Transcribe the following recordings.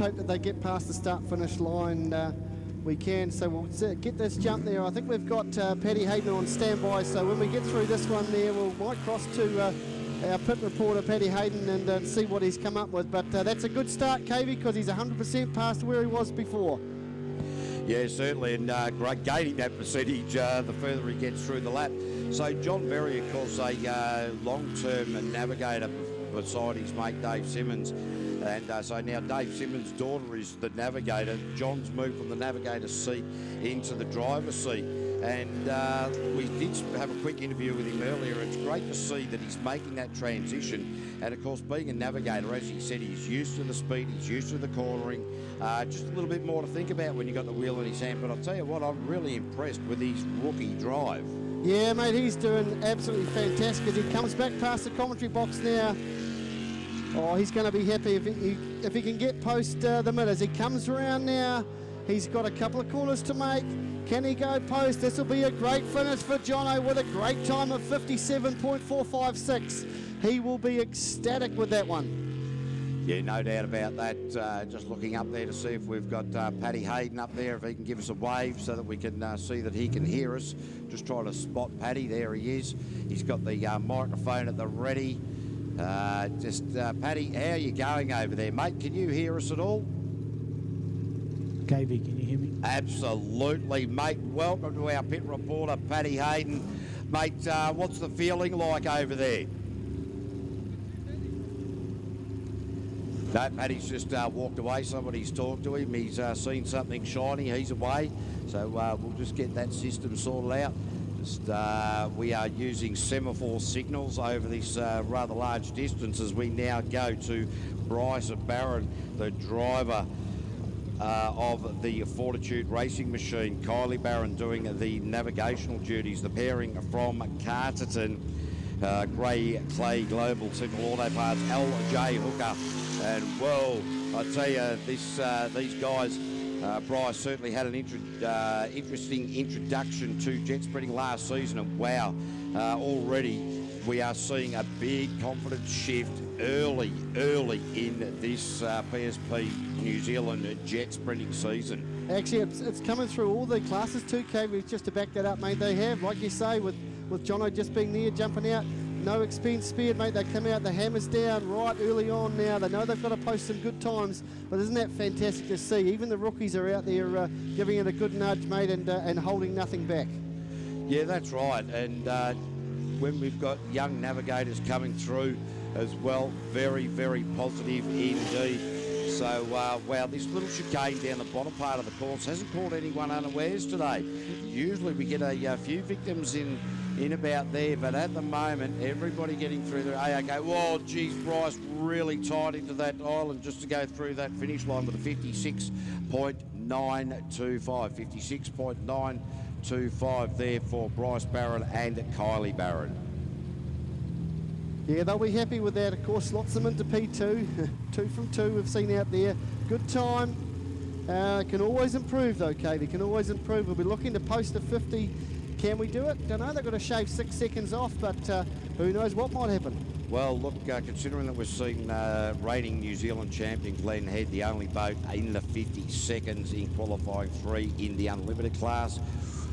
hope that they get past the start-finish line. We can, so we'll get this jump there. I think we've got Paddy Hayden on standby, so when we get through this one there, we might cross to our pit reporter, Paddy Hayden, and see what he's come up with. But that's a good start, KV, because he's 100% past where he was before. Yeah, certainly, and great gaining that percentage the further he gets through the lap. So John Berry, of course, a long-term navigator beside his mate Dave Simmons. And so now Dave Simmons' daughter is the navigator. John's moved from the navigator's seat into the driver's seat. And we did have a quick interview with him earlier. It's great to see that he's making that transition. And of course, being a navigator, as he said, he's used to the speed, he's used to the cornering. Just a little bit more to think about when you got the wheel in his hand. But I'll tell you what, I'm really impressed with his rookie drive. Yeah, mate, he's doing absolutely fantastic as he comes back past the commentary box now. Oh, he's going to be happy if he can get post the mid. As he comes around now, he's got a couple of corners to make. Can he go post? This will be a great finish for Jono with a great time of 57.456. He will be ecstatic with that one. Yeah, no doubt about that. Just looking up there to see if we've got Paddy Hayden up there, if he can give us a wave so that we can see that he can hear us. Just trying to spot Paddy. There he is. He's got the microphone at the ready. Paddy, how are you going over there, mate? Can you hear us at all? KV, can you hear me? Absolutely, mate. Welcome to our pit reporter, Paddy Hayden. Mate, what's the feeling like over there? No, Paddy's just walked away. Somebody's talked to him. He's seen something shiny. He's away. So we'll just get that system sorted out. We are using semaphore signals over this rather large distance as we now go to Bryce Barron, the driver of the Fortitude racing machine. Kylie Barron doing the navigational duties, the pairing from Carterton, Grey Clay Global Central Auto Parts, LJ Hooker. And well, I tell you, these guys, Bryce certainly had an interesting introduction to jet sprinting last season, and wow, already we are seeing a big confidence shift early in this PSP New Zealand jet sprinting season. Actually, it's coming through all the classes too, KV, just to back that up, mate. They have, like you say, with Jono just being there, jumping out, no expense spared, mate. They come out, the hammer's down right early on now. They know they've got to post some good times, but isn't that fantastic to see? Even the rookies are out there giving it a good nudge, mate, and holding nothing back. Yeah, that's right. And when we've got young navigators coming through as well, very, very positive indeed. So, wow, this little chicane down the bottom part of the course hasn't caught anyone unawares today. Usually we get a few victims in about there, but at the moment, everybody getting through there. Hey, okay, whoa, geez, Bryce really tight into that island just to go through that finish line with a 56.925. 56.925 there for Bryce Barron and Kylie Barron. Yeah, they'll be happy with that. Of course, slots them into P2. 2 from 2 we've seen out there. Good time. Can always improve though, KV. Can always improve. We'll be looking to post a 50. Can we do it? Don't know. They've got to shave 6 seconds off, but who knows what might happen. Well, look, considering that we've seen reigning New Zealand champion Glenn Head, the only boat in the 50 seconds in qualifying 3 in the unlimited class.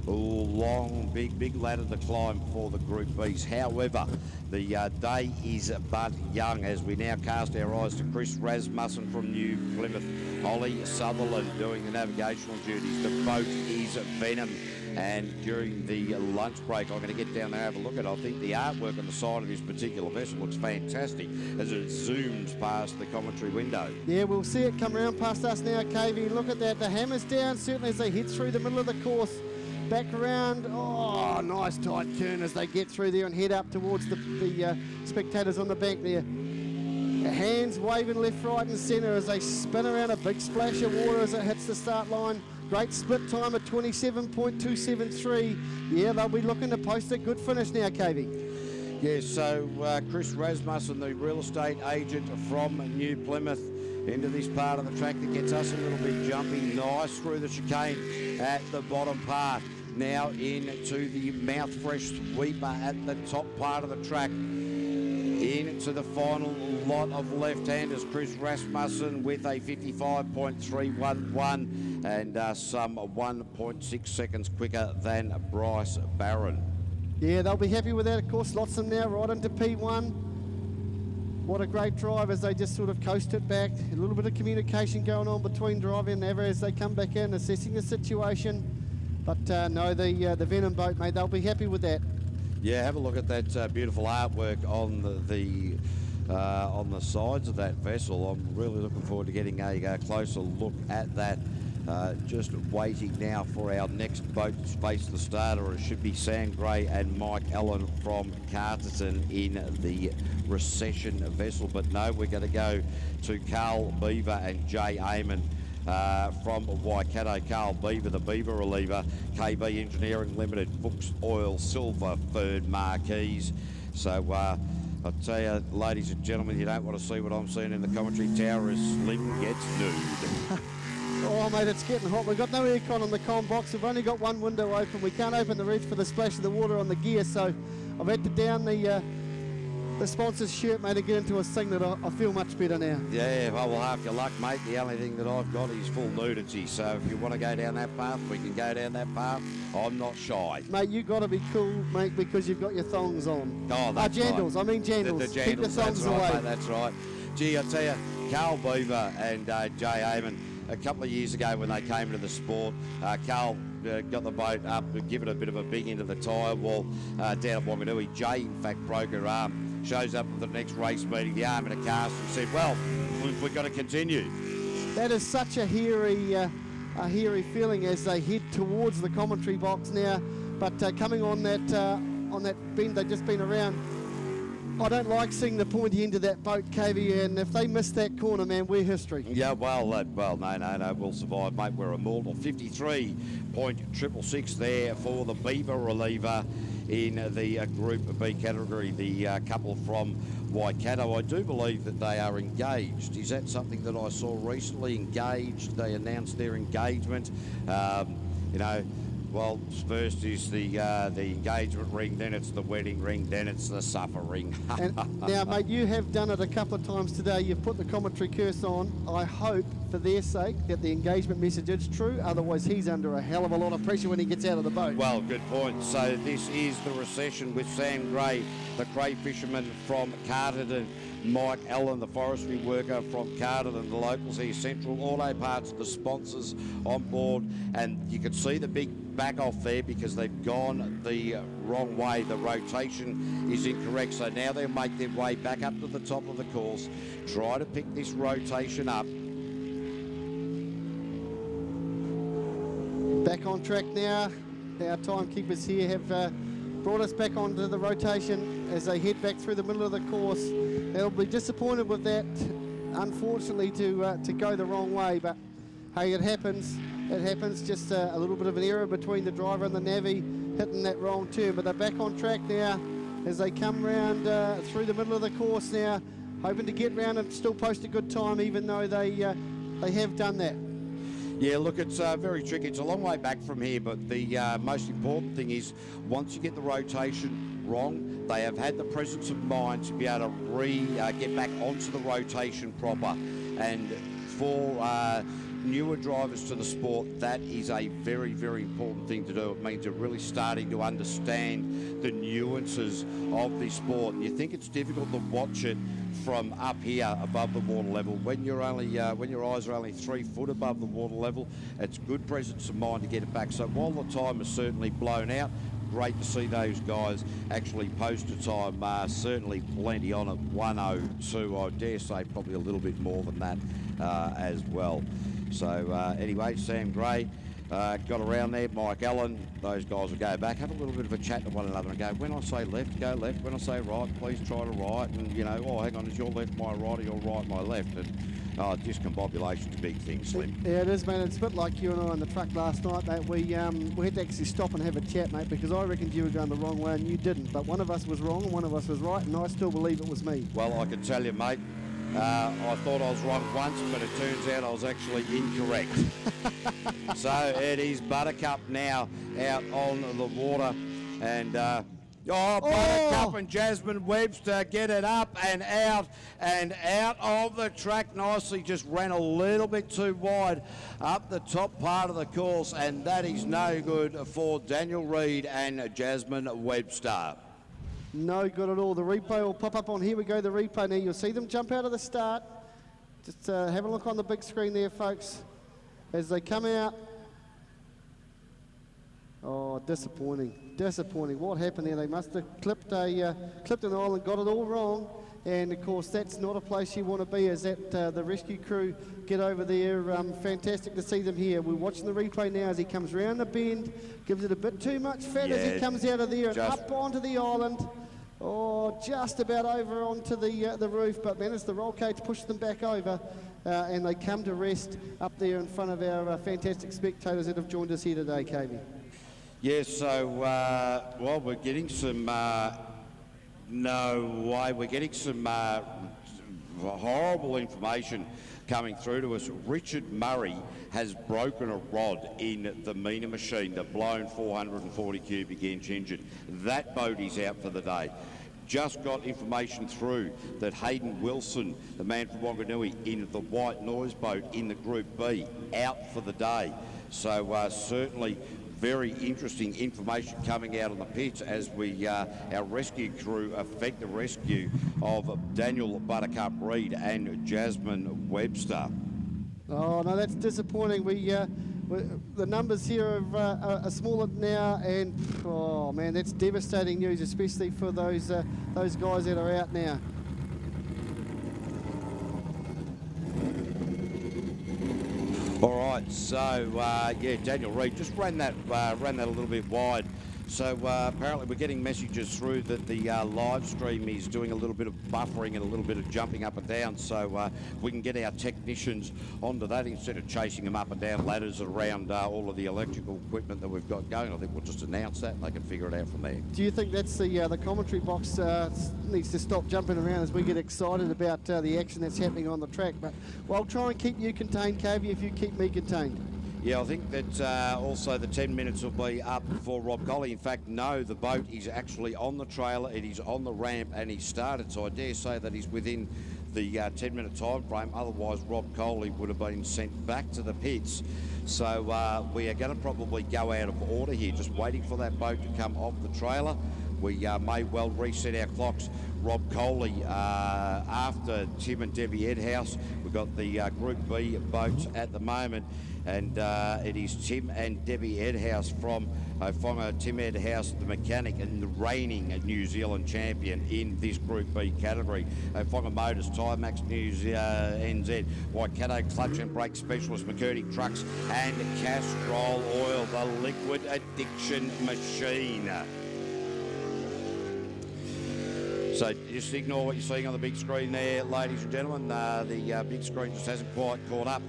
Oh, long, big ladder to climb for the Group Bs. However, the day is but young as we now cast our eyes to Chris Rasmussen from New Plymouth, Ollie Sutherland doing the navigational duties. The boat is Venom. And during the lunch break, I'm going to get down there and have a look at it. I think the artwork on the side of this particular vessel looks fantastic as it zooms past the commentary window. Yeah, we'll see it come around past us now, KV. Look at that. The hammer's down, certainly as they hit through the middle of the course. Back around. Oh, nice tight turn as they get through there and head up towards the spectators on the bank there. Hands waving left, right and centre as they spin around, a big splash of water as it hits the start line. Great split time at 27.273. Yeah, they'll be looking to post a good finish now, KV. Yeah, so Chris Rasmussen, the real estate agent from New Plymouth, into this part of the track that gets us a little bit jumpy. Nice through the chicane at the bottom part. Now into the mouth fresh sweeper at the top part of the track. Into the final lot of left-handers, Chris Rasmussen with a 55.311 and some 1.6 seconds quicker than Bryce Barron. Yeah, they'll be happy with that, of course. Lotson now right into P1. What a great drive as they just sort of coast it back. A little bit of communication going on between driver and Ava as they come back in, assessing the situation. But no, the Venom boat, mate, they'll be happy with that. Yeah, have a look at that beautiful artwork on the sides of that vessel. I'm really looking forward to getting a closer look at that. Just waiting now for our next boat to face the starter. It should be Sam Gray and Mike Allen from Carterton in the Recession vessel. But no, we're going to go to Carl Beaver and Jay Amon from Waikato. Carl Beaver, the Beaver reliever, KB Engineering Limited, Fuchs Oil, Silver, Fern Marquees. So I'll tell you, ladies and gentlemen, you don't want to see what I'm seeing in the commentary tower as Slim gets nude. Oh, mate, it's getting hot. We've got no aircon on the comm box. We've only got one window open. We can't open the reach for the splash of the water on the gear, so I've had to down the sponsor's shirt, mate, to get into a singlet. I feel much better now. Yeah, well, half your luck, mate. The only thing that I've got is full nudity, so if you want to go down that path, we can go down that path. I'm not shy. Mate, you got to be cool, mate, because you've got your thongs on. Oh, that's jandals. right. I mean jandals. The Keep your thongs away. Right, mate, that's right. Gee, I tell you, Carl Beaver and Jay Amon, a couple of years ago when they came into the sport, Carl got the boat up, give it a bit of a big into the tyre wall down at Wanganui. Jay, in fact, broke her arm. Shows up at the next race meeting, the arm in a cast, and said, well, we've got to continue. That is such a hairy feeling as they head towards the commentary box now. But coming on that bend they've just been around, I don't like seeing the pointy end of that boat, KV, and if they miss that corner, man, we're history. Yeah, well, no, we'll survive, mate. We're immortal. 53.666 there for the Beaver reliever in the Group B category, the couple from Waikato. I do believe that they are engaged. Is that something that I saw recently? Engaged, they announced their engagement. Well, first is the engagement ring, then it's the wedding ring, then it's the suffer ring. And now, mate, you have done it a couple of times today. You've put the commentary curse on. I hope, for their sake, that the engagement message is true. Otherwise, he's under a hell of a lot of pressure when he gets out of the boat. Well, good point. So this is the Recession with Sam Gray, the cray fisherman from Carterton. Mike Allen, the forestry worker from Carterton, the locals here, Central Auto Parts, the sponsors on board, and you can see the big back off there because they've gone the wrong way. The rotation is incorrect, so now they'll make their way back up to the top of the course, try to pick this rotation up. Back on track now. Our timekeepers here have brought us back onto the rotation as they head back through the middle of the course. They'll be disappointed with that, unfortunately, to go the wrong way, but hey, it happens. It happens. Just a little bit of an error between the driver and the navvy hitting that wrong turn, but they're back on track now as they come round through the middle of the course now, hoping to get round and still post a good time, even though they have done that. Yeah, look, it's very tricky. It's a long way back from here, but the most important thing is once you get the rotation wrong, they have had the presence of mind to be able to get back onto the rotation proper. And for newer drivers to the sport, that is a very, very important thing to do. It means you're really starting to understand the nuances of this sport. And you think it's difficult to watch it from up here above the water level. When you're only when your eyes are only 3 foot above the water level, it's good presence of mind to get it back. So while the time is certainly blown out, great to see those guys actually post a time, certainly plenty on it, 1:02. I dare say probably a little bit more than that as well. So anyway, Sam Gray got around there, Mike Allen, those guys will go back, have a little bit of a chat to one another and go, when I say left, go left, when I say right, please try to right, and you know, oh, hang on, is your left my right or your right my left? And discombobulation's a big thing, Slim. Yeah, it is, mate. It's a bit like you and I on the truck last night, mate. We had to actually stop and have a chat, mate, because I reckoned you were going the wrong way and you didn't. But one of us was wrong and one of us was right, and I still believe it was me. Well, I can tell you, mate, I thought I was wrong once, but it turns out I was actually incorrect. So it is Buttercup now out on the water, and Oh, Buttercup and Jasmine Webster get it up and out of the track nicely. Just ran a little bit too wide up the top part of the course, and that is no good for Daniel Reid and Jasmine Webster. No good at all. The replay will pop up on, here we go, the replay now. You'll see them jump out of the start. Just have a look on the big screen there, folks, as they come out. Oh, disappointing. What happened there? They must have clipped an island, got it all wrong. And of course, that's not a place you want to be, as that the rescue crew get over there. Fantastic to see them here. We're watching the replay now as he comes round the bend, gives it a bit too much fat as he comes out of there and up onto the island. Oh, just about over onto the roof, but managed the roll cage to push them back over. And they come to rest up there in front of our fantastic spectators that have joined us here today, KB. Yes, so, well, we're getting some, we're getting some horrible information coming through to us. Richard Murray has broken a rod in the Mina machine, the blown 440 cubic inch engine. That boat is out for the day. Just got information through that Hayden Wilson, the man from Wanganui, in the white noise boat in the Group B, out for the day. So certainly very interesting information coming out on the pitch as we, our rescue crew, effect the rescue of Daniel Buttercup Reid and Jasmine Webster. Oh no, that's disappointing. The numbers here are smaller now, and oh man, that's devastating news, especially for those guys that are out now. All right, so yeah, Daniel Reid just ran that a little bit wide. So apparently we're getting messages through that the live stream is doing a little bit of buffering and a little bit of jumping up and down. So we can get our technicians onto that instead of chasing them up and down ladders around all of the electrical equipment that we've got going. I think we'll just announce that and they can figure it out from there. Do you think that's the commentary box needs to stop jumping around as we get excited about the action that's happening on the track? But I'll try and keep you contained, Cavey, if you keep me contained. Yeah, I think that also the 10 minutes will be up for Rob Colley. In fact, no, the boat is actually on the trailer, it is on the ramp, and he's started, so I dare say that he's within the 10-minute time frame. Otherwise, Rob Coley would have been sent back to the pits. So we are going to probably go out of order here, just waiting for that boat to come off the trailer. We may well reset our clocks. Rob Coley, after Tim and Debbie Edhouse, we've got the Group B boats at the moment, and it is Tim and Debbie Edhouse from Whonga. Tim Edhouse, the mechanic and the reigning New Zealand champion in this Group B category. Whonga Motors, Tyre-Max News NZ, Waikato Clutch and Brake Specialist, McCurdy Trucks, and Castrol Oil, the liquid addiction machine. So just ignore what you're seeing on the big screen there, ladies and gentlemen. The big screen just hasn't quite caught up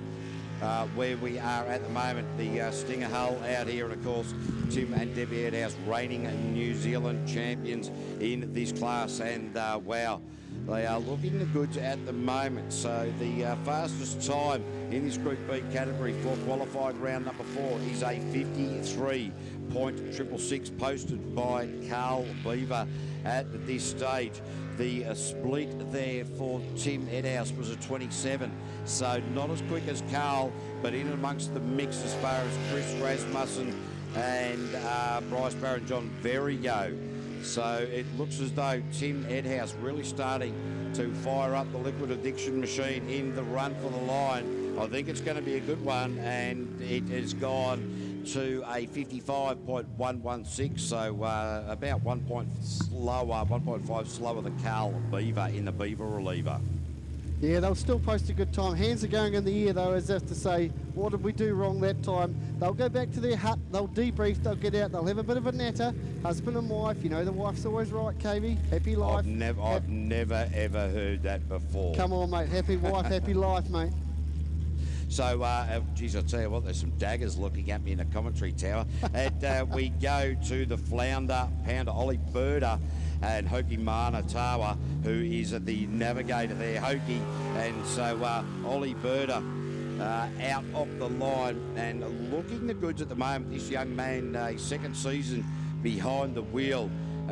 where we are at the moment. The Stinger Hull out here, and of course Tim and Debbie Edhouse, reigning New Zealand champions in this class, and wow, they are looking the goods at the moment. So the fastest time in this Group B category for qualifying round number 4 is a 53.666 posted by Carl Beaver at this stage. The split there for Tim Edhouse was a 27, so not as quick as Carl, but in amongst the mix as far as Chris Rasmussen and Bryce Barron John Berry go. So it looks as though Tim Edhouse really starting to fire up the liquid addiction machine in the run for the line. I think it's going to be a good one, and it has gone to a 55.116, so about 1 point slower, 1.5 slower than Carl Beaver in the Beaver reliever. Yeah, they'll still post a good time. Hands are going in the air though, as if to say, what did we do wrong that time? They'll go back to their hut, they'll debrief, they'll get out, they'll have a bit of a natter. Husband and wife, you know the wife's always right, KV. Happy life. I've never ever heard that before. Come on, mate. Happy wife, happy life, mate. So, geez, I'll tell you what, there's some daggers looking at me in the commentary tower. And we go to the flounder pounder, Ollie Birder, and Hoki Manatawa, who is the navigator there, Hoki. And so Ollie Birder out off the line and looking the goods at the moment. This young man, his second season behind the wheel.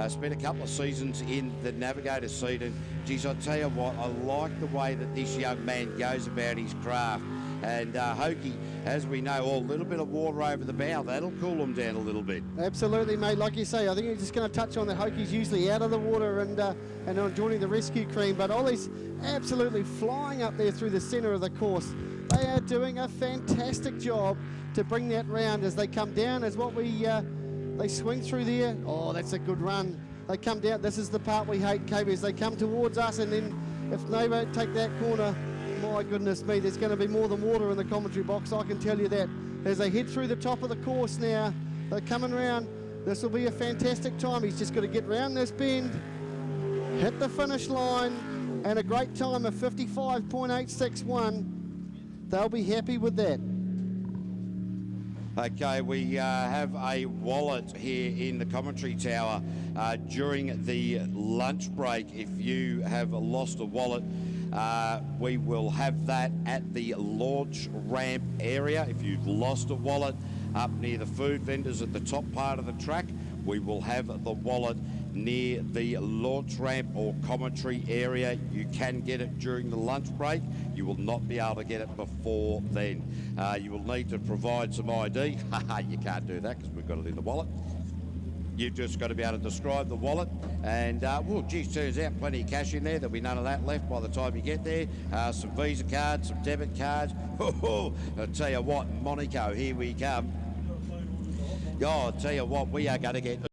spent a couple of seasons in the Navigator seat, and geez, I tell you what, I like the way that this young man goes about his craft. And Hokey, as we know, a little bit of water over the bow, that'll cool him down a little bit. Absolutely, mate. Like you say, I think you're just going to touch on the Hokey's usually out of the water and joining the rescue cream, but Ollie's absolutely flying up there through the centre of the course. They are doing a fantastic job to bring that round as they come down, as what they swing through there. Oh, that's a good run. They come down. This is the part we hate, KB, as they come towards us, and then if they won't take that corner, my goodness me, there's going to be more than water in the commentary box, I can tell you that. As they head through the top of the course now, they're coming round. This will be a fantastic time. He's just got to get round this bend, hit the finish line, and a great time of 55.861. They'll be happy with that. Okay, we have a wallet here in the commentary tower during the lunch break. If you have lost a wallet, we will have that at the launch ramp area. If you've lost a wallet up near the food vendors at the top part of the track, we will have the wallet near the launch ramp or commentary area. You can get it during the lunch break. You will not be able to get it before then. You will need to provide some ID. You can't do that because we've got it in the wallet. You've just got to be able to describe the wallet, and well, geez, turns out plenty of cash in there. There'll be none of that left by the time you get there. Some Visa cards, some debit cards. I'll tell you what, Monaco, here we come. Oh, I'll tell you what, we are going to get